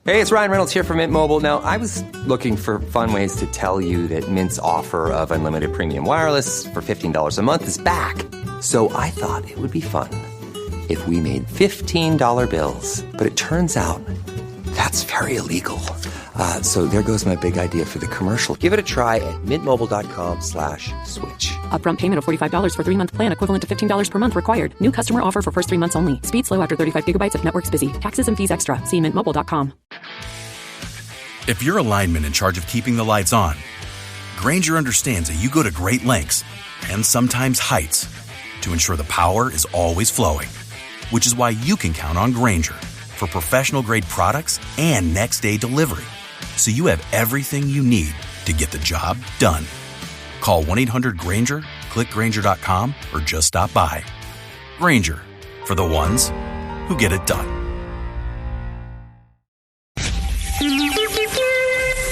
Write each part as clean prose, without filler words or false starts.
Hey, it's Ryan Reynolds here from Mint Mobile. Now, I was looking for fun ways to tell you that Mint's offer of unlimited premium wireless for $15 a month is back. So I thought it would be fun if we made $15 bills. But it turns out that's very illegal. So there goes my big idea for the commercial. Give it a try at mintmobile.com/switch. Upfront payment of $45 for 3-month plan, equivalent to $15 per month required. New customer offer for first 3 months only. Speed slow after 35 gigabytes if network's busy. Taxes and fees extra. See mintmobile.com. If you're a lineman in charge of keeping the lights on, Grainger understands that you go to great lengths and sometimes heights to ensure the power is always flowing, which is why you can count on Grainger for professional-grade products and next-day delivery, so you have everything you need to get the job done. Call 1-800-GRAINGER, click Grainger.com, or just stop by. Grainger, for the ones who get it done.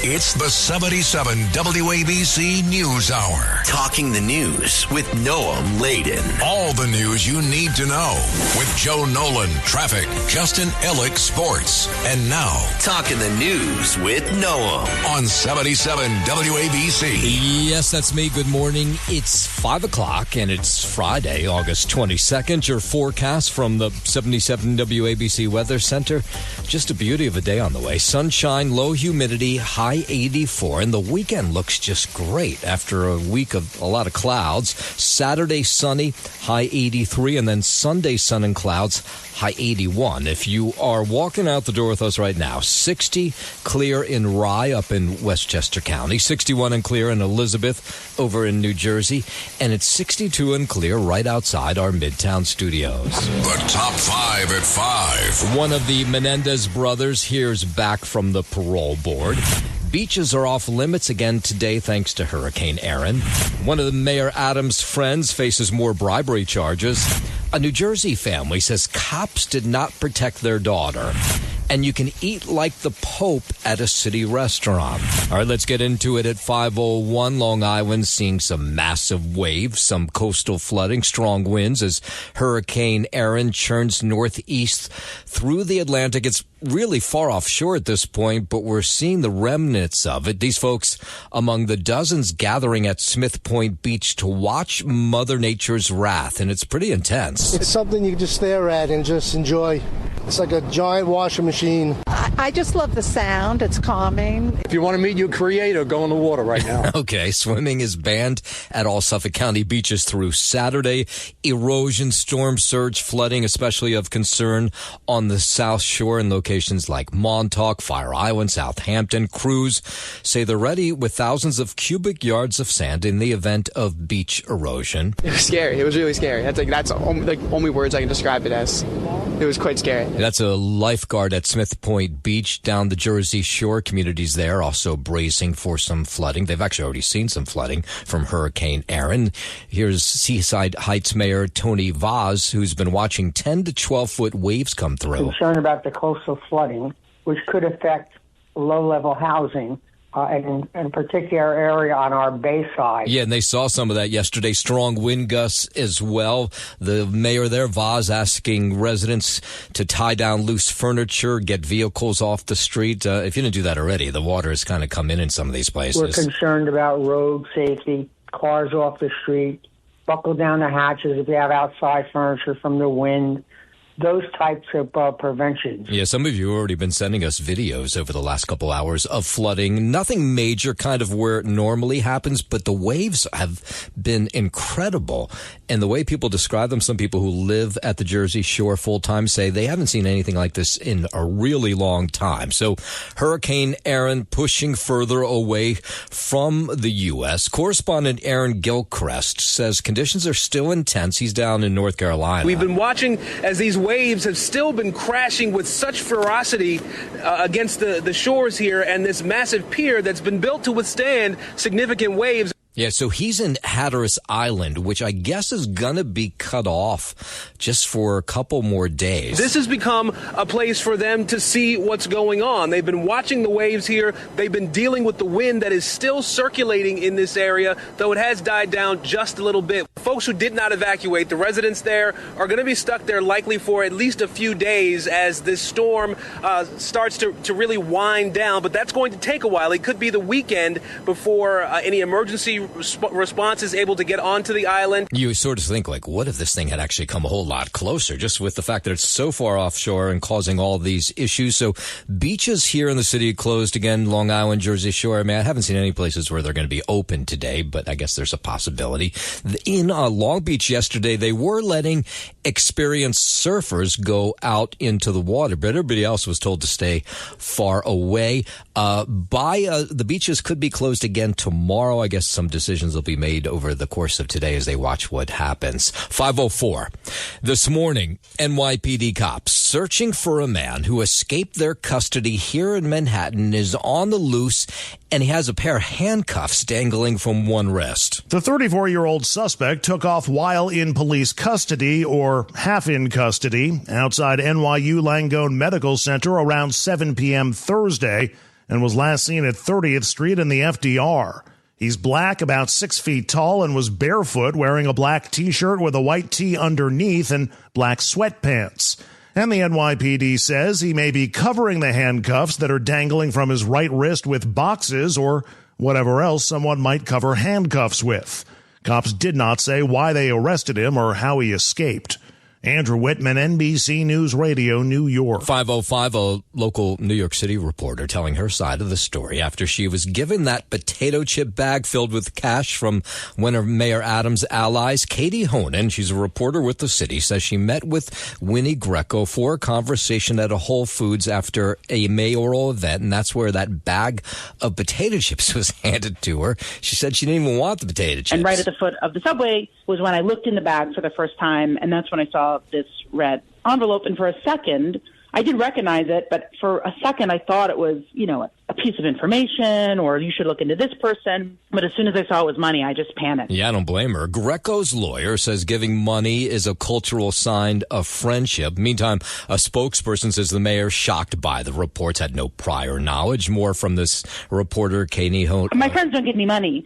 It's the 77 WABC News Hour. Talking the news with Noam Laden. All the news you need to know with Joe Nolan, traffic, Justin Ellick, sports. And now, Talking the news with Noam on 77 WABC. Yes, that's me. Good morning. It's 5 o'clock and it's Friday, August 22nd. Your forecast from the 77 WABC Weather Center. Just a beauty of a day on the way. Sunshine, low humidity, high 84, and the weekend looks just great after a week of a lot of clouds. Saturday, sunny, high 83, and then Sunday, sun and clouds, high 81. If you are walking out the door with us right now, 60 clear in Rye up in Westchester County, 61 and clear in Elizabeth over in New Jersey, and it's 62 and clear right outside our Midtown studios. The top 5 at 5. One of the Menendez brothers hears back from the parole board. Beaches are off limits again today thanks to Hurricane Erin. One of the Mayor Adams' friends faces more bribery charges. A New Jersey family says cops did not protect their daughter. And you can eat like the Pope at a city restaurant. All right, let's get into it at 5:01. Long Island seeing some massive waves, some coastal flooding, strong winds as Hurricane Erin churns northeast through the Atlantic. It's really far offshore at this point, but we're seeing the remnants of it. These folks among the dozens gathering at Smith Point Beach to watch Mother Nature's wrath, and it's pretty intense. It's something you can just stare at and just enjoy. It's like a giant washing machine. I just love the sound. It's calming. If you want to meet your creator, go in the water right now. Okay, swimming is banned at all Suffolk County beaches through Saturday. Erosion, storm surge, flooding, especially of concern on the South Shore in locations like Montauk, Fire Island, Southampton. Crews say they're ready with thousands of cubic yards of sand in the event of beach erosion. It was scary. It was really scary. That's only words I can describe it as. It was quite scary. That's a lifeguard at Smith Point Beach down the Jersey Shore. Communities there also bracing for some flooding. They've actually already seen some flooding from Hurricane Erin. Here's Seaside Heights Mayor Tony Vaz, who's been watching 10 to 12-foot waves come through. Concerned about the coastal flooding, which could affect low-level housing. And in a particular area on our bay side. Yeah, and they saw some of that yesterday. Strong wind gusts as well. The mayor there, Vaz, asking residents to tie down loose furniture, get vehicles off the street. If you didn't do that already, the water has kind of come in some of these places. We're concerned about road safety, cars off the street, buckle down the hatches if you have outside furniture from the wind. Those types of preventions. Yeah, some of you have already been sending us videos over the last couple hours of flooding. Nothing major, kind of where it normally happens, but the waves have been incredible. And the way people describe them, some people who live at the Jersey Shore full-time say they haven't seen anything like this in a really long time. So Hurricane Erin pushing further away from the U.S. Correspondent Aaron Gilchrist says conditions are still intense. He's down in North Carolina. We've been watching as these waves have still been crashing with such ferocity against the shores here and this massive pier that's been built to withstand significant waves. Yeah, so he's in Hatteras Island, which I guess is going to be cut off just for a couple more days. This has become a place for them to see what's going on. They've been watching the waves here. They've been dealing with the wind that is still circulating in this area, though it has died down just a little bit. Folks who did not evacuate, the residents there, are going to be stuck there likely for at least a few days as this storm starts to really wind down. But that's going to take a while. It could be the weekend before any emergency response is able to get onto the island. You sort of think, like, what if this thing had actually come a whole lot closer, just with the fact that it's so far offshore and causing all these issues. So beaches here in the city closed again, Long Island, Jersey Shore. I mean, I haven't seen any places where they're going to be open today, but I guess there's a possibility. In Long Beach yesterday, they were letting experienced surfers go out into the water, but everybody else was told to stay far away. The beaches could be closed again tomorrow. I guess some decisions will be made over the course of today as they watch what happens. 5:04. This morning, NYPD cops searching for a man who escaped their custody here in Manhattan is on the loose, and he has a pair of handcuffs dangling from one wrist. The 34-year-old suspect took off while in police custody, or half in custody, outside NYU Langone Medical Center around 7 p.m. Thursday, and was last seen at 30th Street in the FDR. He's black, about 6 feet tall, and was barefoot, wearing a black T-shirt with a white tee underneath and black sweatpants. And the NYPD says he may be covering the handcuffs that are dangling from his right wrist with boxes or whatever else someone might cover handcuffs with. Cops did not say why they arrested him or how he escaped. Andrew Whitman, NBC News Radio, New York. 5:05, a local New York City reporter telling her side of the story after she was given that potato chip bag filled with cash from one of Mayor Adams' allies. Katie Honan, she's a reporter with the city, says she met with Winnie Greco for a conversation at a Whole Foods after a mayoral event, and that's where that bag of potato chips was handed to her. She said she didn't even want the potato chips. And right at the foot of the subway was when I looked in the bag for the first time, and that's when I saw this red envelope. And for a second, I did recognize it, but for a second I thought it was, a piece of information or you should look into this person. But as soon as I saw it was money, I just panicked. Yeah, I don't blame her. Greco's lawyer says giving money is a cultural sign of friendship. Meantime, a spokesperson says the mayor, shocked by the reports, had no prior knowledge. More from this reporter, Katie Honan. My friends don't give me money.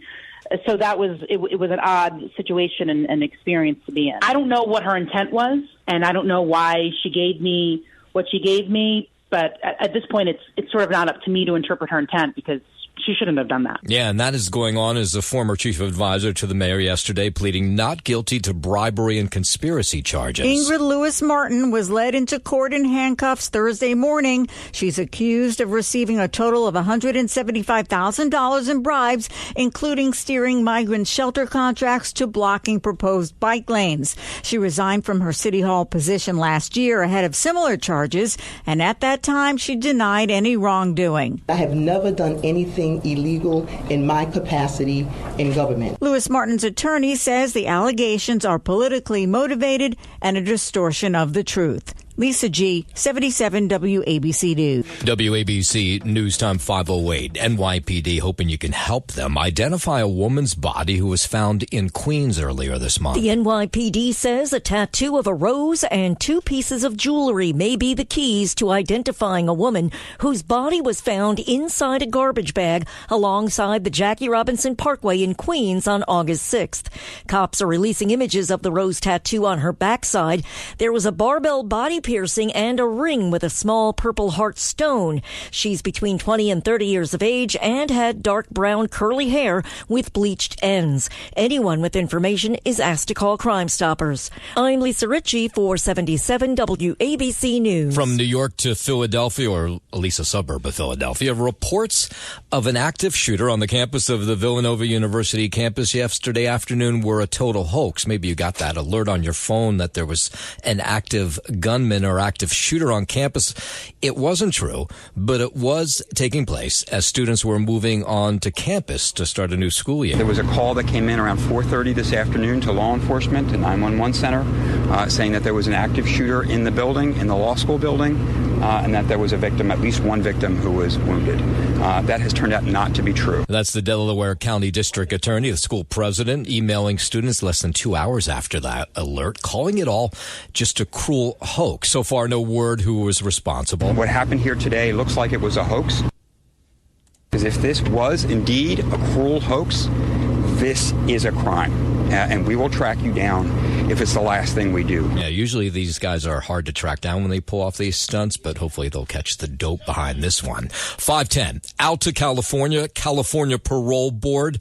So that was, it was an odd situation and experience to be in. I don't know what her intent was, and I don't know why she gave me what she gave me, but at this point it's sort of not up to me to interpret her intent because she shouldn't have done that. Yeah, and that is going on as the former chief advisor to the mayor yesterday, pleading not guilty to bribery and conspiracy charges. Ingrid Lewis Martin was led into court in handcuffs Thursday morning. She's accused of receiving a total of $175,000 in bribes, including steering migrant shelter contracts to blocking proposed bike lanes. She resigned from her City Hall position last year ahead of similar charges, and at that time she denied any wrongdoing. I have never done anything illegal in my capacity in government. Lewis Martin's attorney says the allegations are politically motivated and a distortion of the truth. Lisa G., 77 WABC News. WABC News Time 5:08. NYPD hoping you can help them identify a woman's body who was found in Queens earlier this month. The NYPD says a tattoo of a rose and 2 pieces of jewelry may be the keys to identifying a woman whose body was found inside a garbage bag alongside the Jackie Robinson Parkway in Queens on August 6th. Cops are releasing images of the rose tattoo on her backside. There was a barbell body piercing and a ring with a small purple heart stone. She's between 20 and 30 years of age and had dark brown curly hair with bleached ends. Anyone with information is asked to call Crime Stoppers. I'm Lisa Ritchie for 77 WABC News. From New York to Philadelphia, or at least a suburb of Philadelphia, reports of an active shooter on the campus of the Villanova University campus yesterday afternoon were a total hoax. Maybe you got that alert on your phone that there was an active gunman or active shooter on campus. It wasn't true, but it was taking place as students were moving on to campus to start a new school year. There was a call that came in around 4:30 this afternoon to law enforcement, to 911 center, saying that there was an active shooter in the building, in the law school building, and that there was a victim, at least one victim, who was wounded. That has turned out not to be true. That's the Delaware County District Attorney, the school president, emailing students less than 2 hours after that alert, calling it all just a cruel hoax. So far, no word who was responsible. What happened here today looks like it was a hoax. Because if this was indeed a cruel hoax, this is a crime. and we will track you down if it's the last thing we do. Yeah, usually these guys are hard to track down when they pull off these stunts, but hopefully they'll catch the dope behind this one. 5:10, out to California Parole Board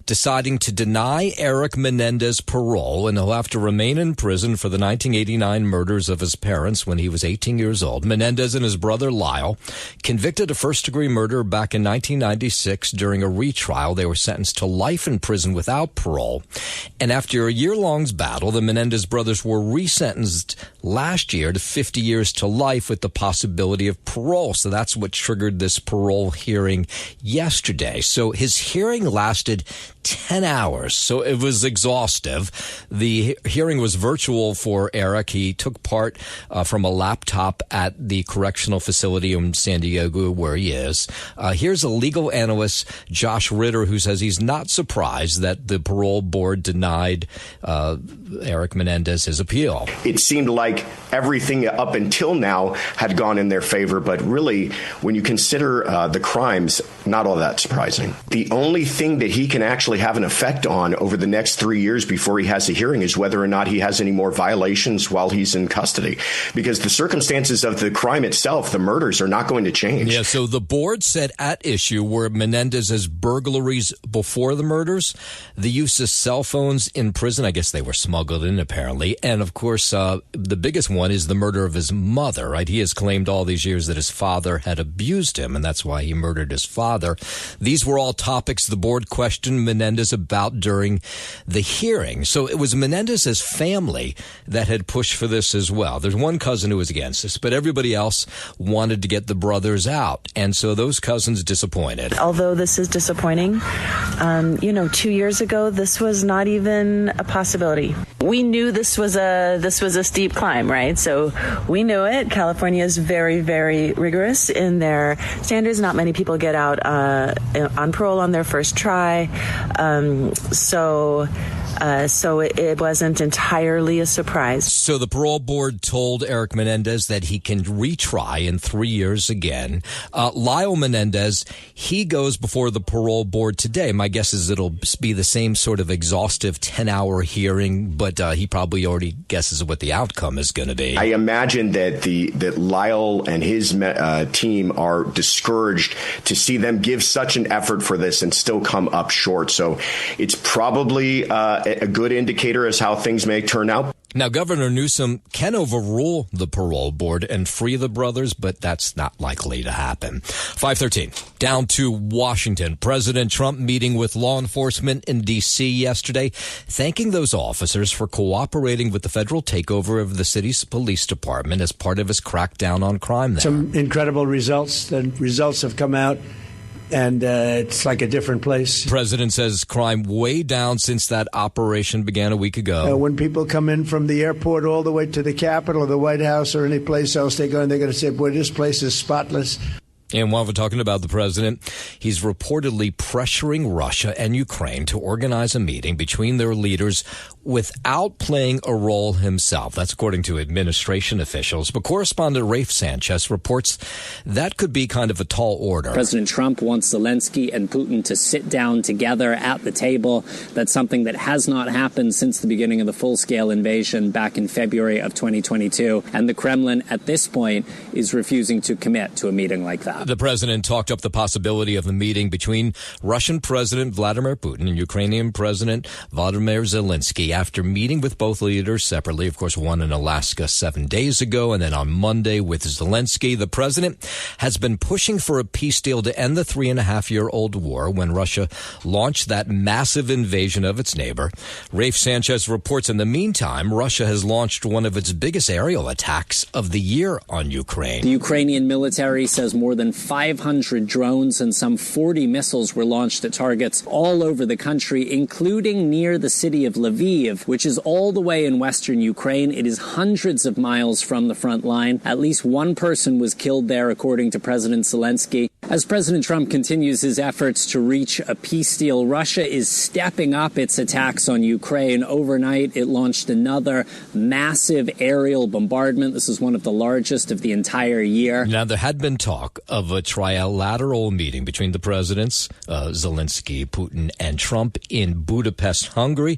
deciding to deny Eric Menendez parole, and he'll have to remain in prison for the 1989 murders of his parents when he was 18 years old. Menendez and his brother Lyle, convicted of first-degree murder back in 1996 during a retrial. They were sentenced to life in prison without parole. And after a year-long battle, the Menendez brothers were resentenced last year to 50 years to life with the possibility of parole. So that's what triggered this parole hearing yesterday. So his hearing lasted 10 hours, so it was exhaustive. The hearing was virtual for Eric. He took part from a laptop at the correctional facility in San Diego where he is. Here's a legal analyst, Josh Ritter, who says he's not surprised that the parole board denied Eric Menendez his appeal. It seemed like everything up until now had gone in their favor, but really, when you consider the crimes, not all that surprising. The only thing that he can actually have an effect on over the next 3 years before he has a hearing is whether or not he has any more violations while he's in custody, because the circumstances of the crime itself, the murders, are not going to change. Yeah, so the board said at issue were Menendez's burglaries before the murders, the use of cell phones in prison. I guess they were smuggled in, apparently. And, of course, the biggest one is the murder of his mother, right? He has claimed all these years that his father had abused him, and that's why he murdered his father. These were all topics the board questioned Menendez about during the hearing. So it was Menendez's family that had pushed for this as well. There's one cousin who was against this, but everybody else wanted to get the brothers out. And so those cousins disappointed. Although this is disappointing, 2 years ago, this was not even a possibility. We knew this was a steep climb, right? So we knew it. California is very, very rigorous in their standards. Not many people get out on parole on their first try. So it wasn't entirely a surprise. So the parole board told Eric Menendez that he can retry in 3 years again. Lyle Menendez, he goes before the parole board today. My guess is it'll be the same sort of exhaustive 10-hour hearing, but he probably already guesses what the outcome is going to be. I imagine that Lyle and his team are discouraged to see them give such an effort for this and still come up short. So it's probably a good indicator as how things may turn out. Now, Governor Newsom can overrule the parole board and free the brothers, but that's not likely to happen. 5:13, down to Washington. President Trump meeting with law enforcement in D.C. yesterday, thanking those officers for cooperating with the federal takeover of the city's police department as part of his crackdown on crime there. Some incredible results. The results have come out. And it's like a different place. President says crime way down since that operation began a week ago. When people come in from the airport all the way to the Capitol or the White House or any place else they go, and they're going to say, boy, this place is spotless. And while we're talking about the president, he's reportedly pressuring Russia and Ukraine to organize a meeting between their leaders without playing a role himself. That's according to administration officials. But correspondent Rafe Sanchez reports that could be kind of a tall order. President Trump wants Zelensky and Putin to sit down together at the table. That's something that has not happened since the beginning of the full-scale invasion back in February of 2022. And the Kremlin at this point is refusing to commit to a meeting like that. The president talked up the possibility of the meeting between Russian President Vladimir Putin and Ukrainian President Volodymyr Zelensky after meeting with both leaders separately. Of course, one in Alaska 7 days ago, and then on Monday with Zelensky. The president has been pushing for a peace deal to end the 3.5-year-old war when Russia launched that massive invasion of its neighbor. Rafe Sanchez reports in the meantime, Russia has launched one of its biggest aerial attacks of the year on Ukraine. The Ukrainian military says more than 500 drones and some 40 missiles were launched at targets all over the country, including near the city of Lviv, which is all the way in western Ukraine. It is hundreds of miles from the front line. At least one person was killed there, according to President Zelensky. As President Trump continues his efforts to reach a peace deal, Russia is stepping up its attacks on Ukraine. Overnight, it launched another massive aerial bombardment. This is one of the largest of the entire year. Now, there had been talk of of a trilateral meeting between the presidents, Zelensky, Putin, and Trump in Budapest, Hungary.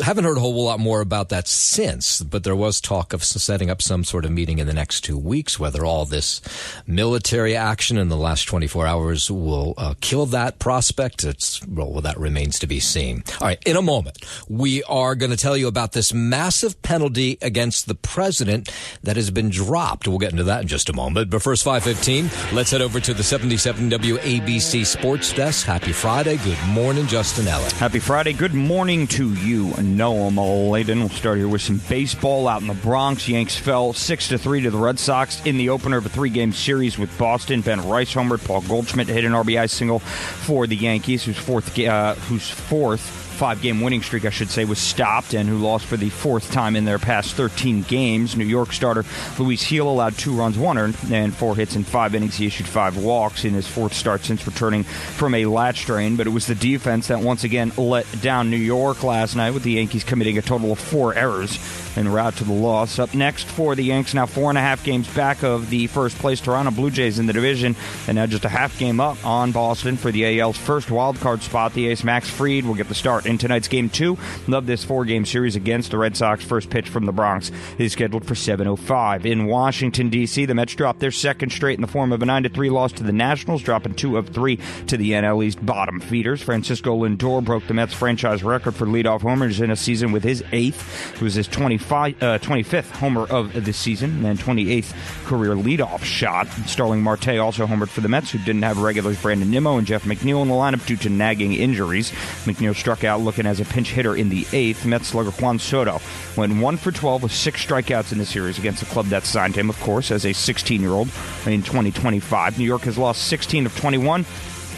Haven't heard a whole lot more about that since, but there was talk of setting up some sort of meeting in the next 2 weeks. Whether all this military action in the last 24 hours will kill that prospect, that remains to be seen. All right, in a moment, we are going to tell you about this massive penalty against the president that has been dropped. We'll get into that in just a moment. But first, 5:15, let's head over to the 77 WABC Sports Desk. Happy Friday. Good morning, Justin Ellick. Happy Friday. Good morning to you, Noam Layden. We'll start here with some baseball out in the Bronx. Yanks fell 6-3 to the Red Sox in the opener of a 3-game series with Boston. Ben Rice homered. Paul Goldschmidt hit an RBI single for the Yankees, whose fourth 5-game winning streak, was stopped, and who lost for the fourth time in their past 13 games. New York starter Luis Gil allowed 2 runs, 1 earned, and 4 hits in 5 innings. He issued 5 walks in his 4th start since returning from a lat strain, but it was the defense that once again let down New York last night, with the Yankees committing a total of 4 errors en route to the loss. Up next for the Yanks, now 4.5 games back of the first-place Toronto Blue Jays in the division, and now just a half game up on Boston for the AL's first wildcard spot. The ace Max Fried will get the start in tonight's Game 2 of this 4-game series against the Red Sox. First pitch from the Bronx is scheduled for 7:05. In Washington, D.C., the Mets dropped their second straight in the form of a 9-3 loss to the Nationals, dropping 2 of 3 to the NL East bottom feeders. Francisco Lindor broke the Mets franchise record for leadoff homers in a season with his 8th. It was his 25th homer of the season and 28th career leadoff shot. Starling Marte also homered for the Mets, who didn't have regulars Brandon Nimmo and Jeff McNeil in the lineup due to nagging injuries. McNeil struck out looking as a pinch hitter in the 8th. Mets slugger Juan Soto went 1 for 12 with 6 strikeouts in the series against the club that signed him, of course, as a 16-year-old in 2025. New York has lost 16 of 21,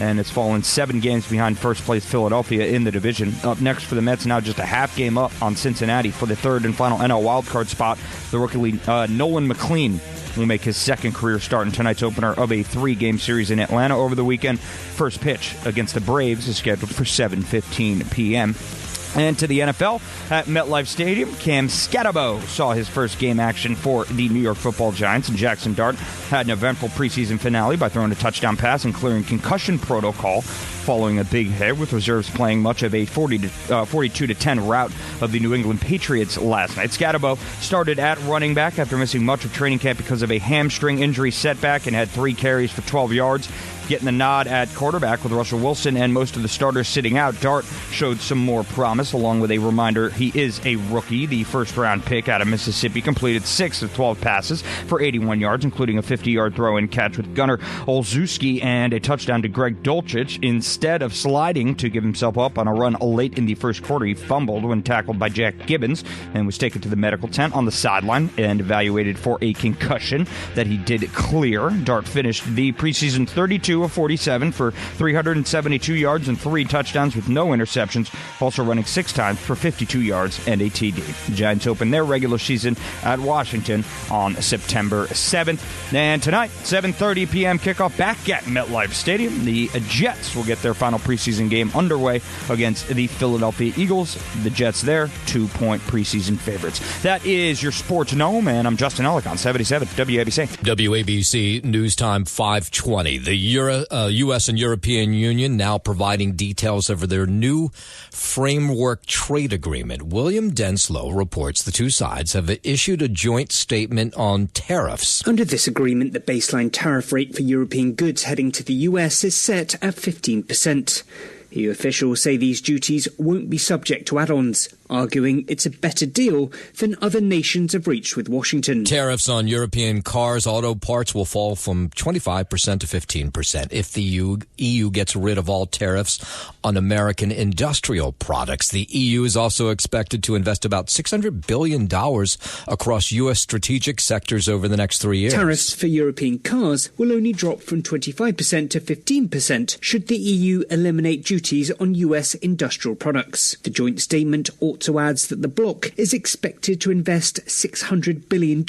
and it's fallen 7 games behind first-place Philadelphia in the division. Up next for the Mets, now just a half game up on Cincinnati for the 3rd and final NL wildcard spot. The rookie Nolan McLean will make his 2nd career start in tonight's opener of a 3-game series in Atlanta over the weekend. First pitch against the Braves is scheduled for 7:15 p.m. And to the NFL at MetLife Stadium, Cam Scatterbo saw his first game action for the New York Football Giants, and Jackson Dart had an eventful preseason finale by throwing a touchdown pass and clearing concussion protocol following a big hit, with reserves playing much of a 42-10 rout of the New England Patriots last night. Scatterbo started at running back after missing much of training camp because of a hamstring injury setback and had 3 carries for 12 yards. Getting the nod at quarterback with Russell Wilson and most of the starters sitting out, Dart showed some more promise, along with a reminder he is a rookie. The first-round pick out of Mississippi completed 6 of 12 passes for 81 yards, including a 50-yard throw-in catch with Gunnar Olszewski and a touchdown to Greg Dulcich. Instead of sliding to give himself up on a run late in the first quarter, he fumbled when tackled by Jack Gibbons and was taken to the medical tent on the sideline and evaluated for a concussion that he did clear. Dart finished the preseason 32 of 47 for 372 yards and 3 touchdowns with no interceptions, also running 6 times for 52 yards and a TD. The Giants open their regular season at Washington on September 7th. And tonight, 7:30 p.m. kickoff back at MetLife Stadium. The Jets will get their final preseason game underway against the Philadelphia Eagles. The Jets there, 2-point preseason favorites. That is your Sports Gnome, and I'm Justin Ellick on 77 WABC. WABC News Time 5:20. The U.S. and European Union now providing details over their new framework trade agreement. William Denslow reports the two sides have issued a joint statement on tariffs. Under this agreement, the baseline tariff rate for European goods heading to the U.S. is set at 15%. EU officials say these duties won't be subject to add-ons, arguing it's a better deal than other nations have reached with Washington. Tariffs on European cars, auto parts will fall from 25% to 15% if the EU gets rid of all tariffs on American industrial products. The EU is also expected to invest about $600 billion across U.S. strategic sectors over the next 3 years. Tariffs for European cars will only drop from 25% to 15% should the EU eliminate duties on U.S. industrial products. The joint statement ought also adds that the bloc is expected to invest $600 billion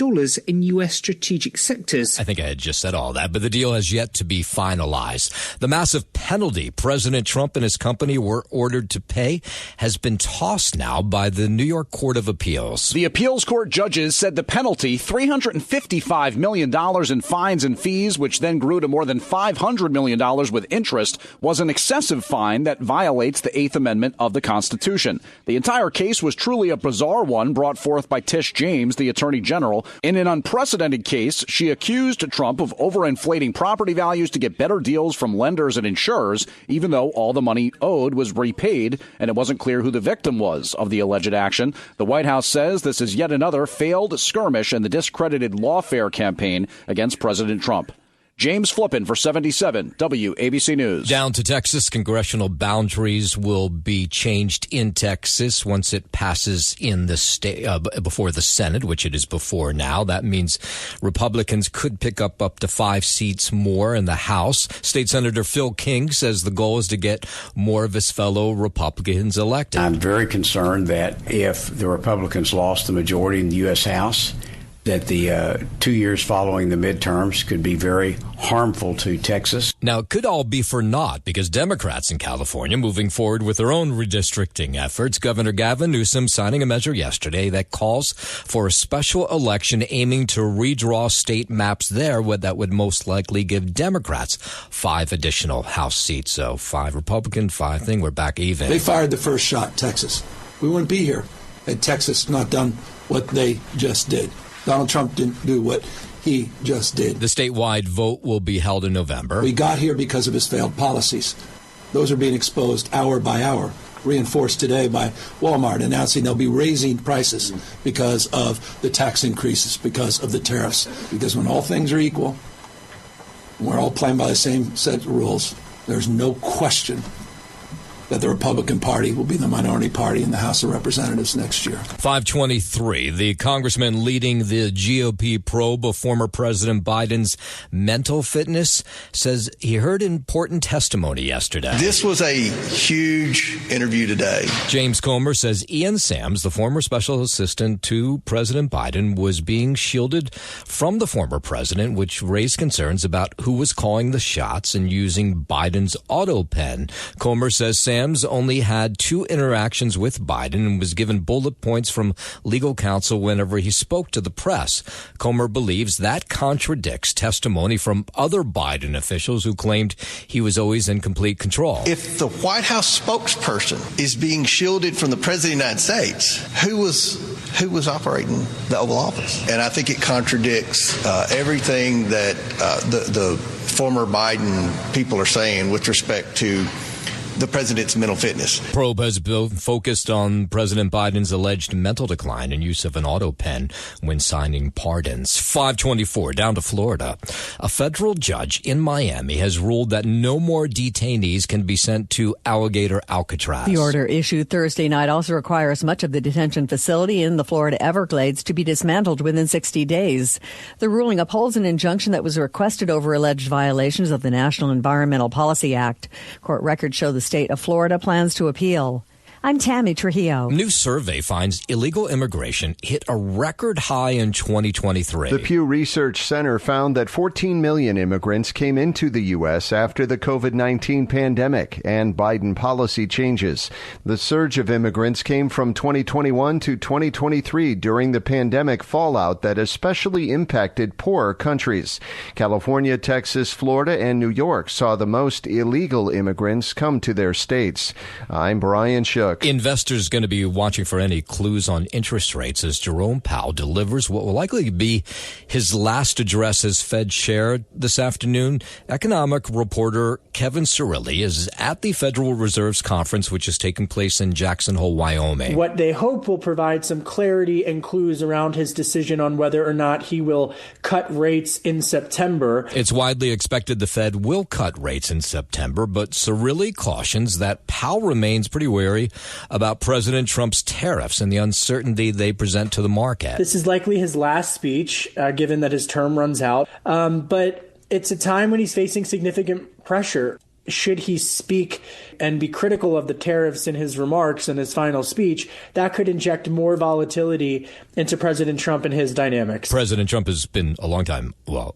in U.S. strategic sectors. I think I had just said all that, but the deal has yet to be finalized. The massive penalty President Trump and his company were ordered to pay has been tossed now by the New York Court of Appeals. The appeals court judges said the penalty, $355 million in fines and fees, which then grew to more than $500 million with interest, was an excessive fine that violates the Eighth Amendment of the Constitution. The entire case was truly a bizarre one brought forth by Tish James, the Attorney General. In an unprecedented case, she accused Trump of overinflating property values to get better deals from lenders and insurers, even though all the money owed was repaid and it wasn't clear who the victim was of the alleged action. The White House says this is yet another failed skirmish in the discredited lawfare campaign against President Trump. James Flippin for 77 WABC News. Down to Texas, congressional boundaries will be changed in Texas once it passes in the state before the Senate, which it is before now. That means Republicans could pick up to 5 seats more in the House. State Senator Phil King says the goal is to get more of his fellow Republicans elected. I'm very concerned that if the Republicans lost the majority in the U.S. House, that the 2 years following the midterms could be very harmful to Texas. Now, it could all be for naught because Democrats in California moving forward with their own redistricting efforts. Governor Gavin Newsom signing a measure yesterday that calls for a special election aiming to redraw state maps there that would most likely give Democrats 5 additional House seats. So 5 Republican, 5 thing. We're back even. They fired the first shot, Texas. We wouldn't be here had Texas not done what they just did. Donald Trump didn't do what he just did. The statewide vote will be held in November. We got here because of his failed policies. Those are being exposed hour by hour, reinforced today by Walmart announcing they'll be raising prices because of the tax increases, because of the tariffs. Because when all things are equal, we're all playing by the same set of rules, there's no question that the Republican Party will be the minority party in the House of Representatives next year. 523, the congressman leading the GOP probe of former President Biden's mental fitness says he heard important testimony yesterday. This was a huge interview today. James Comer says Ian Sams, the former special assistant to President Biden, was being shielded from the former president, which raised concerns about who was calling the shots and using Biden's auto pen. Comer says Sams only had 2 interactions with Biden and was given bullet points from legal counsel whenever he spoke to the press. Comer believes that contradicts testimony from other Biden officials who claimed he was always in complete control. If the White House spokesperson is being shielded from the President of the United States, who was operating the Oval Office? And I think it contradicts everything that the former Biden people are saying with respect to the president's mental fitness. Probe has been focused on President Biden's alleged mental decline and use of an auto pen when signing pardons. 524, down to Florida. A federal judge in Miami has ruled that no more detainees can be sent to Alligator Alcatraz. The order issued Thursday night also requires much of the detention facility in the Florida Everglades to be dismantled within 60 days. The ruling upholds an injunction that was requested over alleged violations of the National Environmental Policy Act. Court records show the state of Florida plans to appeal. I'm Tammy Trujillo. New survey finds illegal immigration hit a record high in 2023. The Pew Research Center found that 14 million immigrants came into the U.S. after the COVID-19 pandemic and Biden policy changes. The surge of immigrants came from 2021 to 2023 during the pandemic fallout that especially impacted poorer countries. California, Texas, Florida, and New York saw the most illegal immigrants come to their states. I'm Brian Shook. Investors going to be watching for any clues on interest rates as Jerome Powell delivers what will likely be his last address as Fed chair this afternoon. Economic reporter Kevin Cirilli is at the Federal Reserve's conference, which is taking place in Jackson Hole, Wyoming. What they hope will provide some clarity and clues around his decision on whether or not he will cut rates in September. It's widely expected the Fed will cut rates in September, but Cirilli cautions that Powell remains pretty wary about President Trump's tariffs and the uncertainty they present to the market. This is likely his last speech, given that his term runs out. But it's a time when he's facing significant pressure. should he speak and be critical of the tariffs in his remarks in his final speech, that could inject more volatility into President Trump and his dynamics. President Trump has been a long time,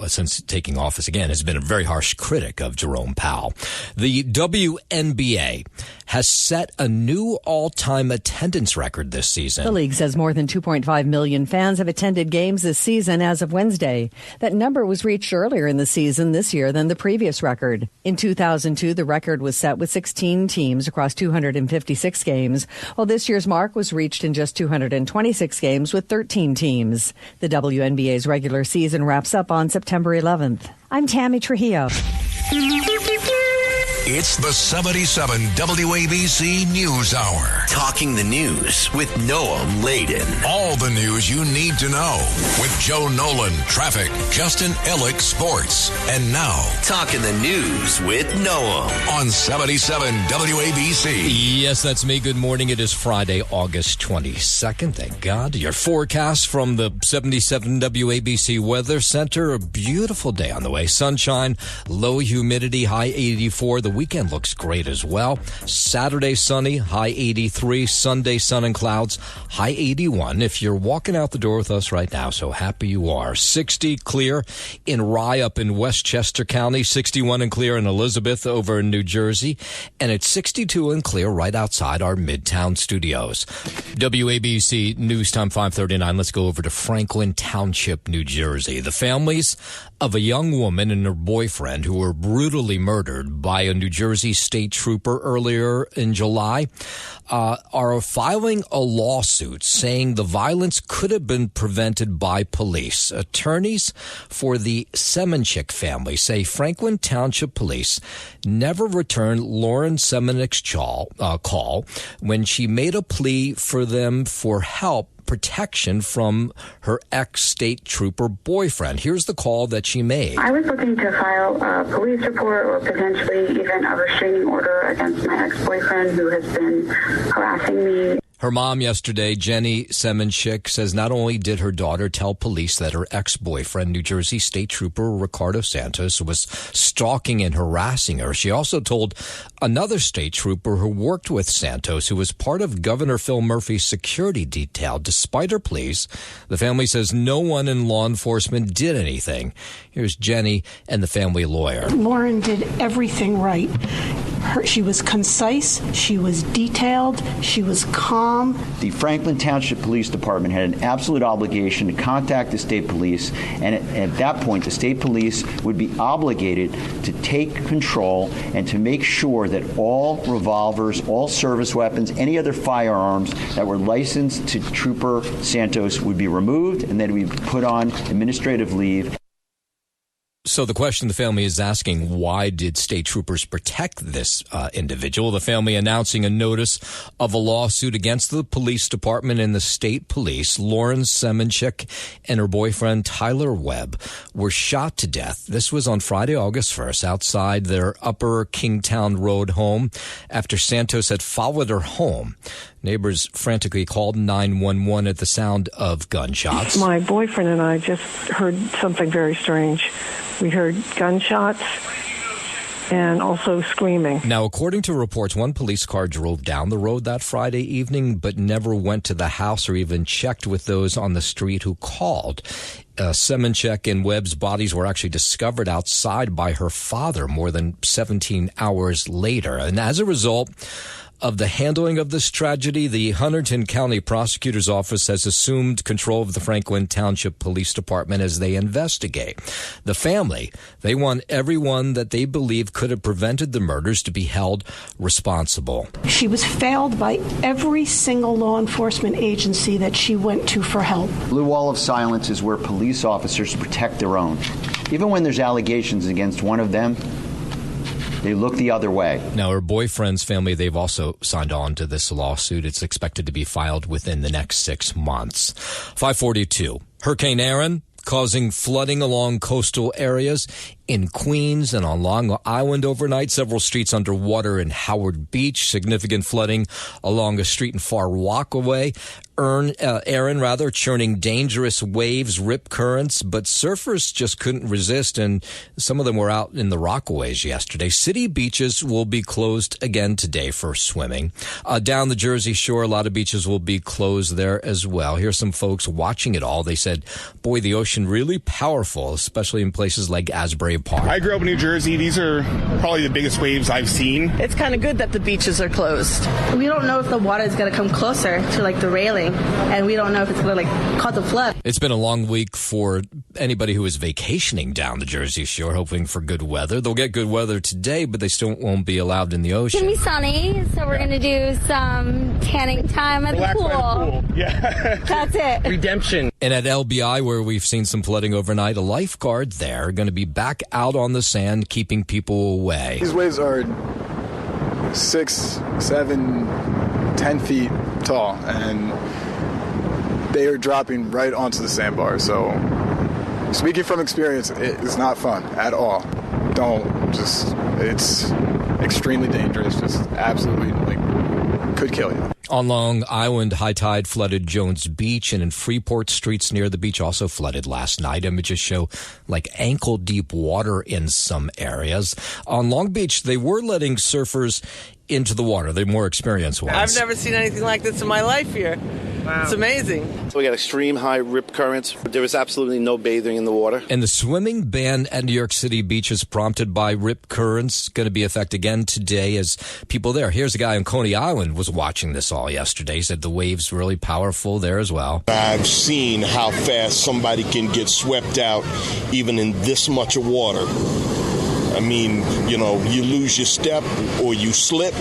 since taking office again, has been a very harsh critic of Jerome Powell. The WNBA has set a new all-time attendance record this season. The league says more than 2.5 million fans have attended games this season as of Wednesday. That number was reached earlier in the season this year than the previous record. In 2002, the record was set with 16 teams across 256 games, while this year's mark was reached in just 226 games with 13 teams. The WNBA's regular season wraps up on September 11th. I'm Tammy Trujillo. It's the 77 WABC News Hour. Talking the news with Noam Laden. All the news you need to know with Joe Nolan, traffic, Justin Ellick, sports. And now, Talking the news with Noam on 77 WABC. Yes, that's me. Good morning. It is Friday, August 22nd. Thank God. Your forecast from the 77 WABC Weather Center. A beautiful day on the way. Sunshine, low humidity, high 84. The weekend looks great as well. Saturday sunny, high 83. Sunday sun and clouds, high 81. If you're walking out the door with us right now, so happy you are. 60 clear in Rye up in Westchester County, 61 and clear in Elizabeth over in New Jersey, and it's 62 and clear right outside our Midtown studios. WABC News Time 5:39. Let's go over to Franklin Township, New Jersey. The families of a young woman and her boyfriend who were brutally murdered by a New Jersey state trooper earlier in July are filing a lawsuit saying the violence could have been prevented by police. Attorneys for the Semenchik family say Franklin Township Police never returned Lauren Semenchik's call when she made a plea for them for help protection from her ex-state trooper boyfriend. Here's the call that she made. I was looking to file a police report or potentially even a restraining order against my ex-boyfriend who has been harassing me. Her mom yesterday, Jenny Semenchik, says not only did her daughter tell police that her ex-boyfriend, New Jersey State Trooper Ricardo Santos, was stalking and harassing her, she also told another state trooper who worked with Santos, who was part of Governor Phil Murphy's security detail. Despite her pleas, the family says no one in law enforcement did anything. Here's Jenny and the family lawyer. Lauren did everything right. She was concise, she was detailed, she was calm. The Franklin Township Police Department had an absolute obligation to contact the state police, and at that point, the state police would be obligated to take control and to make sure that all revolvers, all service weapons, any other firearms that were licensed to Trooper Santos would be removed, and then we put on administrative leave. So the question the family is asking, why did state troopers protect this individual? The family announcing a notice of a lawsuit against the police department and the state police. Lauren Semenchik and her boyfriend Tyler Webb were shot to death. This was on Friday, August 1st, outside their Upper Kingtown Road home after Santos had followed her home. Neighbors frantically called 911 at the sound of gunshots. My boyfriend and I just heard something very strange. We heard gunshots and also screaming. Now, according to reports, one police car drove down the road that Friday evening, but never went to the house or even checked with those on the street who called. Semenchik and Webb's bodies were actually discovered outside by her father more than 17 hours later. And as a result of the handling of this tragedy, the Hunterdon County Prosecutor's Office has assumed control of the Franklin Township Police Department as they investigate. The family, they want everyone that they believe could have prevented the murders to be held responsible. She was failed by every single law enforcement agency that she went to for help. Blue wall of silence is where police officers protect their own. Even when there's allegations against one of them, they look the other way. Now, her boyfriend's family, they've also signed on to this lawsuit. It's expected to be filed within the next 6 months. 5:42. Hurricane Aaron causing flooding along coastal areas in Queens and on Long Island overnight. Several streets underwater in Howard Beach. Significant flooding along a street in Far Rockaway. Aaron, churning dangerous waves, rip currents, but surfers just couldn't resist, and some of them were out in the Rockaways yesterday. City beaches will be closed again today for swimming. Down the Jersey Shore, a lot of beaches will be closed there as well. Here's some folks watching it all. They said, boy, the ocean really powerful, especially in places like Asbury Park. I grew up in New Jersey. These are probably the biggest waves I've seen. It's kind of good that the beaches are closed. We don't know if the water is going to come closer to like the railing, and we don't know if it's going to cause a flood. It's been a long week for anybody who is vacationing down the Jersey Shore, hoping for good weather. They'll get good weather today, but they still won't be allowed in the ocean. It's going to be sunny, so we're going to do some tanning time at the pool. Yeah. That's it. Redemption. And at LBI, where we've seen some flooding overnight, a lifeguard there going to be back out on the sand, keeping people away. These waves are 6, 7, 10 feet tall, and they are dropping right onto the sandbar. So, speaking from experience, it's not fun at all. It's extremely dangerous. Just absolutely, could kill you. On Long Island, high tide flooded Jones Beach, and in Freeport, streets near the beach also flooded last night. Images show ankle-deep water in some areas. On Long Beach, they were letting surfers into the water, the more experienced ones. I've never seen anything like this in my life here. Wow. It's amazing. So we got extreme high rip currents. There was absolutely no bathing in the water. And the swimming ban at New York City beaches prompted by rip currents going to be in effect again today as people there. Here's a guy on Coney Island was watching this all yesterday. He said the waves really powerful there as well. I've seen how fast somebody can get swept out even in this much of water. I mean, you lose your step or you slip,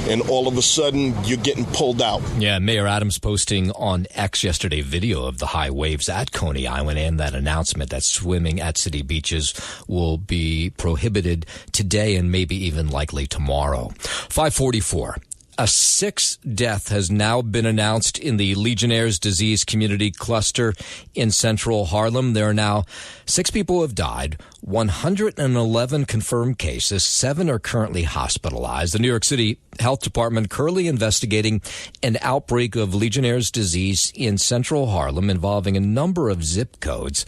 and all of a sudden you're getting pulled out. Yeah, Mayor Adams posting on X yesterday video of the high waves at Coney Island and that announcement that swimming at city beaches will be prohibited today and maybe even likely tomorrow. 5:44. A sixth death has now been announced in the Legionnaires' disease community cluster in central Harlem. There are now 6 people who have died, 111 confirmed cases, 7 are currently hospitalized. The New York City Health Department currently investigating an outbreak of Legionnaires' disease in central Harlem involving a number of zip codes.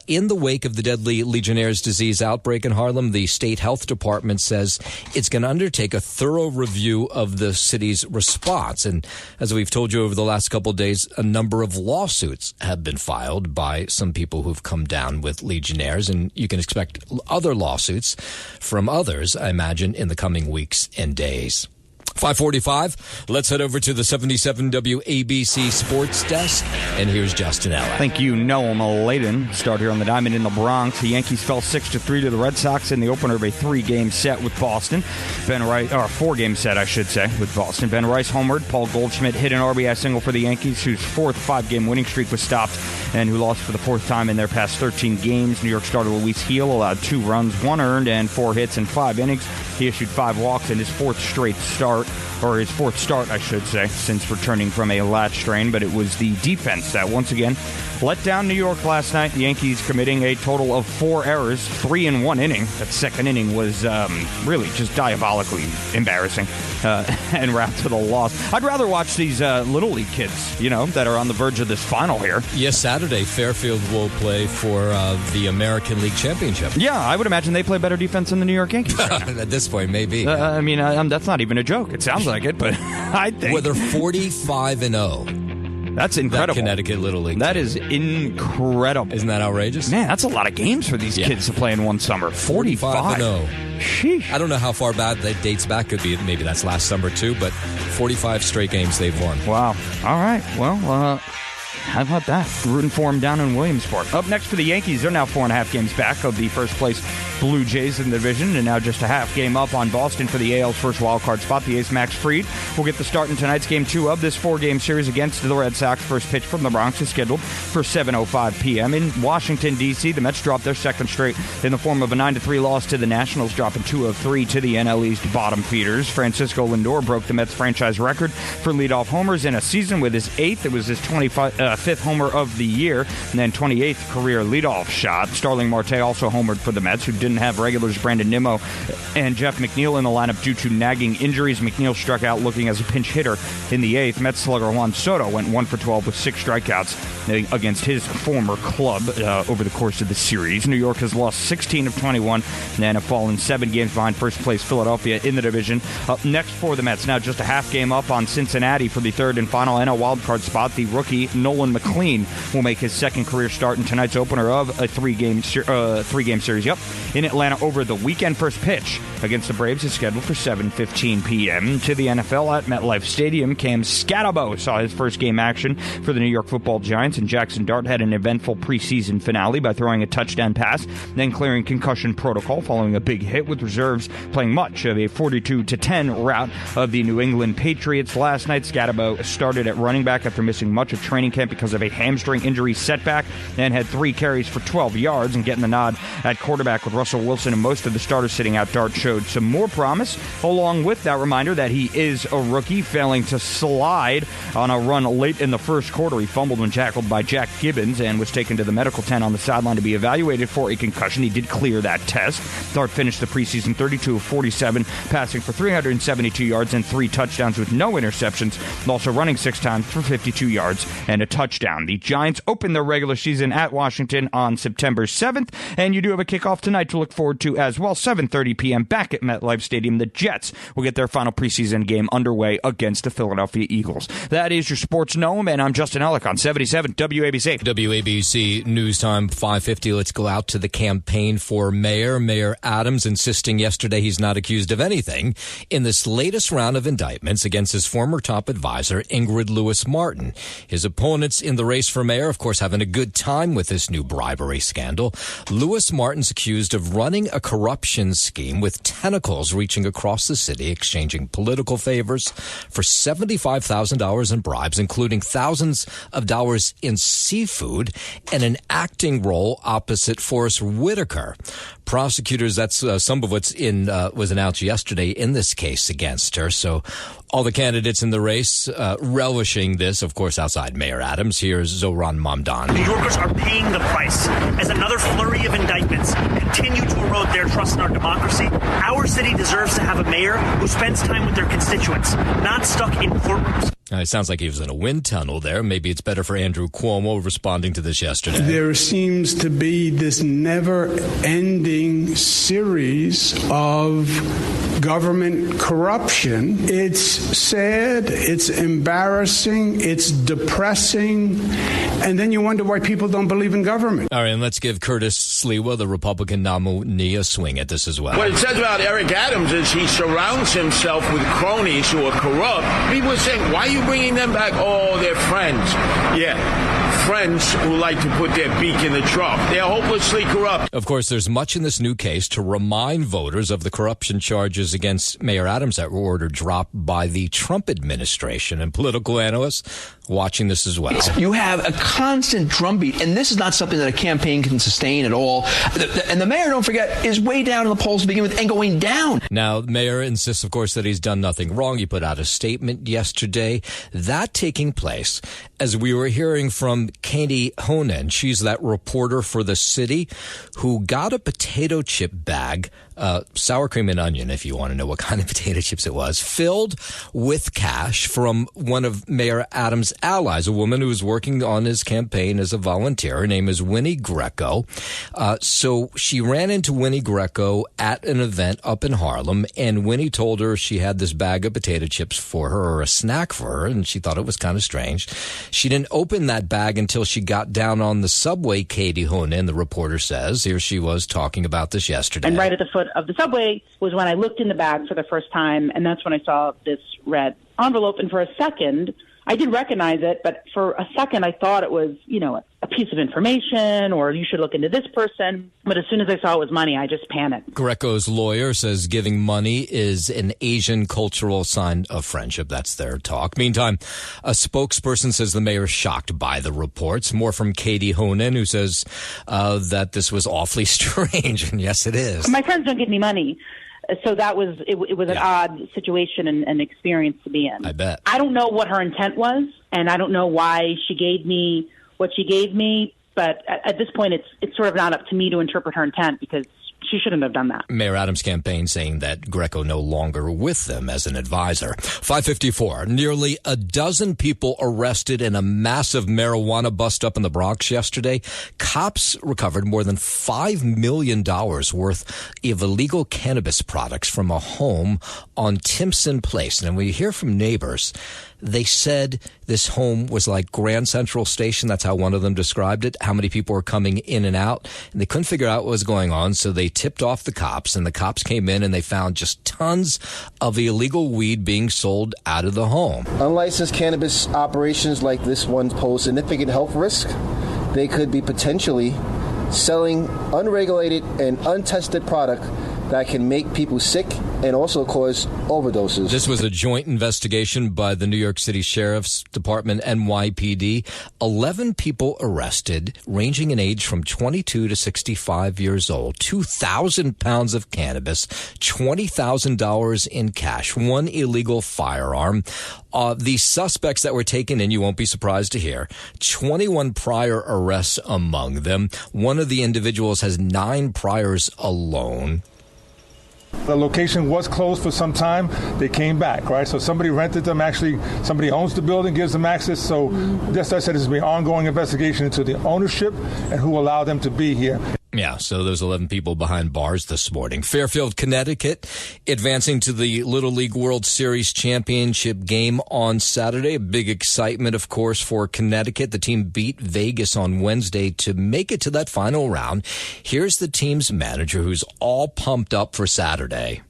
In the wake of the deadly Legionnaires' disease outbreak in Harlem, the state health department says it's going to undertake a thorough review of the city's response. And as we've told you over the last couple of days, a number of lawsuits have been filed by some people who've come down with Legionnaires, and you can expect other lawsuits from others, I imagine, in the coming weeks and days. 5:45. Let's head over to the 77 WABC Sports Desk, and here's Justin Ella. Thank you, Noam Layden. Start here on the diamond in the Bronx. The Yankees fell 6-3 to the Red Sox in the opener of a 3-game set with Boston. Ben Rice, or 4-game set, I should say, with Boston. Ben Rice homered. Paul Goldschmidt hit an RBI single for the Yankees, whose 4th 5-game winning streak was stopped and who lost for the 4th time in their past 13 games. New York starter Luis Gil allowed 2 runs, 1 earned, and 4 hits in 5 innings. He issued 5 walks in his 4th start, I should say, since returning from a lat strain. But it was the defense that once again let down New York last night. The Yankees committing a total of 4 errors, 3 in 1 inning. That second inning was really just diabolically embarrassing and wrapped with a loss. I'd rather watch these Little League kids, that are on the verge of this final here. Yes, Saturday, Fairfield will play for the American League Championship. Yeah, I would imagine they play better defense than the New York Yankees right now. At this point, maybe. That's not even a joke. It sounds like it, but I think... Well, they're 45-0. That's incredible. That Connecticut Little League. That is incredible. Isn't that outrageous? Man, that's a lot of games for these kids to play in one summer. 45-0. Sheesh. I don't know how far back that dates back. Could be, maybe that's last summer too, but 45 straight games they've won. Wow. All right. Well, how about that? Rooting for them down in Williamsport. Up next for the Yankees, they're now 4.5 games back of the first place Blue Jays in the division, and now just a half game up on Boston for the AL's first wildcard spot. The ace Max Fried will get the start in tonight's Game 2 of this 4-game series against the Red Sox. First pitch from the Bronx is scheduled for 7:05 p.m. In Washington, D.C., the Mets dropped their second straight in the form of a 9-3 loss to the Nationals, dropping 2 of 3 to the NL East bottom feeders. Francisco Lindor broke the Mets franchise record for leadoff homers in a season with his 8th. It was his 25th homer of the year, and then 28th career leadoff shot. Starling Marte also homered for the Mets, who did didn't have regulars Brandon Nimmo and Jeff McNeil in the lineup due to nagging injuries. McNeil struck out looking as a pinch hitter in the 8th. Mets slugger Juan Soto went 1 for 12 with 6 strikeouts against his former club over the course of the series. New York has lost 16 of 21 and have fallen 7 games behind first place Philadelphia in the division. Up next for the Mets, now just a half game up on Cincinnati for the third and final NL wildcard spot. The rookie Nolan McLean will make his second career start in tonight's opener of a three-game series. In Atlanta over the weekend. First pitch against the Braves is scheduled for 7:15 p.m. To the NFL at MetLife Stadium, Cam Scatabo saw his first game action for the New York Football Giants, and Jackson Dart had an eventful preseason finale by throwing a touchdown pass, then clearing concussion protocol following a big hit, with reserves playing much of a 42-10 rout of the New England Patriots. Last night, Scatabo started at running back after missing much of training camp because of a hamstring injury setback, and had 3 carries for 12 yards, and getting the nod at quarterback with Russell Wilson and most of the starters sitting out. Dart showed some more promise, along with that reminder that he is a rookie, failing to slide on a run late in the first quarter. He fumbled when tackled by Jack Gibbons and was taken to the medical tent on the sideline to be evaluated for a concussion. He did clear that test. Dart finished the preseason 32 of 47, passing for 372 yards and 3 touchdowns with no interceptions, also running 6 times for 52 yards and a touchdown. The Giants open their regular season at Washington on September 7th, and you do have a kickoff tonight to look forward to as well. 7:30 p.m. back at MetLife Stadium. The Jets will get their final preseason game underway against the Philadelphia Eagles. That is your Sports Gnome, and I'm Justin Ellick on 77 WABC. WABC News Time 5:50. Let's go out to the campaign for mayor. Mayor Adams insisting yesterday he's not accused of anything in this latest round of indictments against his former top advisor, Ingrid Lewis Martin. His opponents in the race for mayor, of course, having a good time with this new bribery scandal. Lewis Martin's accused of running a corruption scheme with tentacles reaching across the city, exchanging political favors for $75,000 in bribes, including thousands of dollars in seafood and an acting role opposite Forrest Whitaker. Prosecutors, that's some of what's was announced yesterday in this case against her. So all the candidates in the race relishing this, of course, outside Mayor Adams. Here's Zoran Mamdan. New Yorkers are paying the price as another flurry of indictments continue to erode their trust in our democracy. Our city deserves to have a mayor who spends time with their constituents, not stuck in courtrooms. It sounds like he was in a wind tunnel there. Maybe it's better for Andrew Cuomo responding to this yesterday. There seems to be this never-ending series of government corruption. It's sad, it's embarrassing, it's depressing, and then you wonder why people don't believe in government. All right, and let's give Curtis Sliwa, the Republican nominee, a swing at this as well. What it says about Eric Adams is he surrounds himself with cronies who are corrupt. People are saying, why are you bringing them back? Oh, they're friends. Yeah, friends who like to put their beak in the trough. They're hopelessly corrupt. Of course, there's much in this new case to remind voters of the corruption charges against Mayor Adams that were ordered dropped by the Trump administration, and political analysts watching this as well. You have a constant drumbeat, and this is not something that a campaign can sustain at all. And the mayor, don't forget, is way down in the polls to begin with and going down. Now, the mayor insists, of course, that he's done nothing wrong. He put out a statement yesterday. That taking place as we were hearing from Katie Honan. She's that reporter for the city who got a potato chip bag, sour cream and onion, if you want to know what kind of potato chips it was, filled with cash from one of Mayor Adams' allies, a woman who was working on his campaign as a volunteer. Her name is Winnie Greco. So she ran into Winnie Greco at an event up in Harlem, and Winnie told her she had this bag of potato chips for her, or a snack for her, and she thought it was kind of strange. She didn't open that bag until she got down on the subway, Katie Honan, the reporter says. Here she was talking about this yesterday. And right at the foot of the subway was when I looked in the bag for the first time, and that's when I saw this red envelope. And for a second, I did recognize it, but for a second I thought it was, a piece of information, or you should look into this person. But as soon as I saw it was money, I just panicked. Greco's lawyer says giving money is an Asian cultural sign of friendship. That's their talk. Meantime, a spokesperson says the mayor is shocked by the reports. More from Katie Honan, who says that this was awfully strange. And yes, it is. My friends don't give me money. So that was, it was an odd situation and experience to be in. I bet. I don't know what her intent was, and I don't know why she gave me what she gave me, but at this point it's sort of not up to me to interpret her intent, because She shouldn't have done that. Mayor Adams' campaign saying that Greco no longer with them as an advisor. 5:54. Nearly a dozen people arrested in a massive marijuana bust up in the Bronx yesterday. Cops recovered more than $5 million worth of illegal cannabis products from a home on Timpson Place. And we hear from neighbors. They said this home was like Grand Central Station. That's how one of them described it, how many people were coming in and out. And they couldn't figure out what was going on, so they tipped off the cops, and the cops came in and they found just tons of illegal weed being sold out of the home. Unlicensed cannabis operations like this one pose significant health risk. They could be potentially selling unregulated and untested product that can make people sick and also cause overdoses. This was a joint investigation by the New York City Sheriff's Department, NYPD. 11 people arrested, ranging in age from 22 to 65 years old. 2,000 pounds of cannabis, $20,000 in cash, one illegal firearm. The suspects that were taken in, you won't be surprised to hear, 21 prior arrests among them. One of the individuals has 9 priors alone. The location was closed for some time. They came back, right? So somebody rented them. Actually, somebody owns the building, gives them access. So just as I said, this will be an ongoing investigation into the ownership and who allowed them to be here. Yeah, so there's 11 people behind bars this morning. Fairfield, Connecticut, advancing to the Little League World Series championship game on Saturday. A big excitement, of course, for Connecticut. The team beat Vegas on Wednesday to make it to that final round. Here's the team's manager, who's all pumped up for Saturday.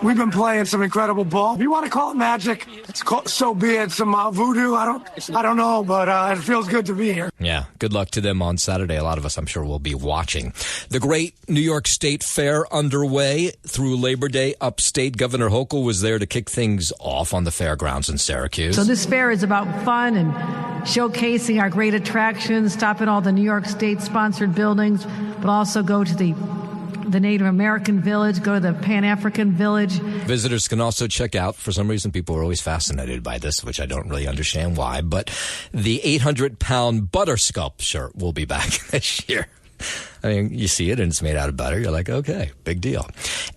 We've been playing some incredible ball. If you want to call it magic, so be it. Some voodoo, I don't know, but it feels good to be here. Yeah, good luck to them on Saturday. A lot of us, I'm sure, will be watching. The great New York State Fair underway through Labor Day upstate. Governor Hochul was there to kick things off on the fairgrounds in Syracuse. So this fair is about fun and showcasing our great attractions, stop at all the New York State-sponsored buildings, but also go to the Native American village, go to the Pan-African village. Visitors can also check out, for some reason people are always fascinated by this, which I don't really understand why, but the 800-pound butter sculpture will be back this year. I mean, you see it and it's made out of butter. You're like, okay, big deal.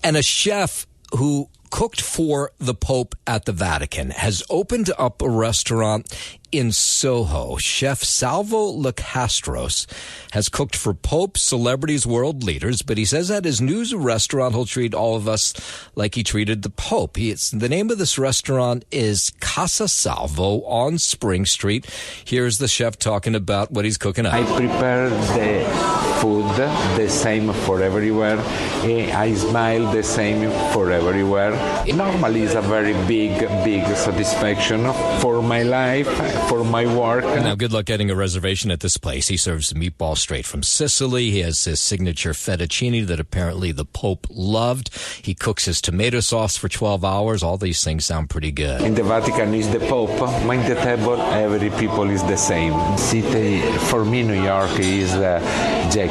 And a chef who cooked for the Pope at the Vatican has opened up a restaurant in Soho. Chef Salvo Lacastros has cooked for Pope, celebrities, world leaders, but he says at his new restaurant he'll treat all of us like he treated the Pope. The name of this restaurant is Casa Salvo on Spring Street. Here's the chef talking about what he's cooking up. I prepare the food the same for everywhere. I smile the same for everywhere. Normally it's a very big satisfaction for my life, for my work. Now, good luck getting a reservation at this place. He serves meatballs straight from Sicily. He has his signature fettuccine that apparently the Pope loved. He cooks his tomato sauce for 12 hours. All these things sound pretty good. In the Vatican is the Pope. In the table, every people is the same. City, for me, New York is the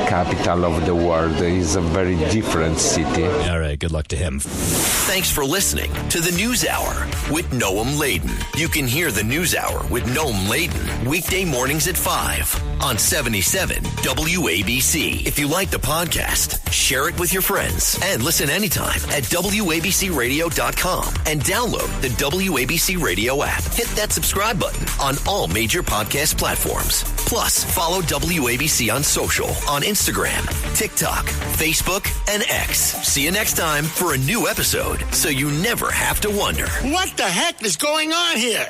capital of the world. It's a very different city. All right, good luck to him. Thanks for listening to the News Hour with Noam Laden. You can hear the News Hour with Noam Laden weekday mornings at 5 on 77 WABC. If you like the podcast, share it with your friends and listen anytime at WABCRadio.com and download the WABC Radio app. Hit that subscribe button on all major podcast platforms. Plus, follow WABC on social on Instagram, TikTok, Facebook, and X. See you next time for a new episode so you never have to wonder. What the heck is going on here?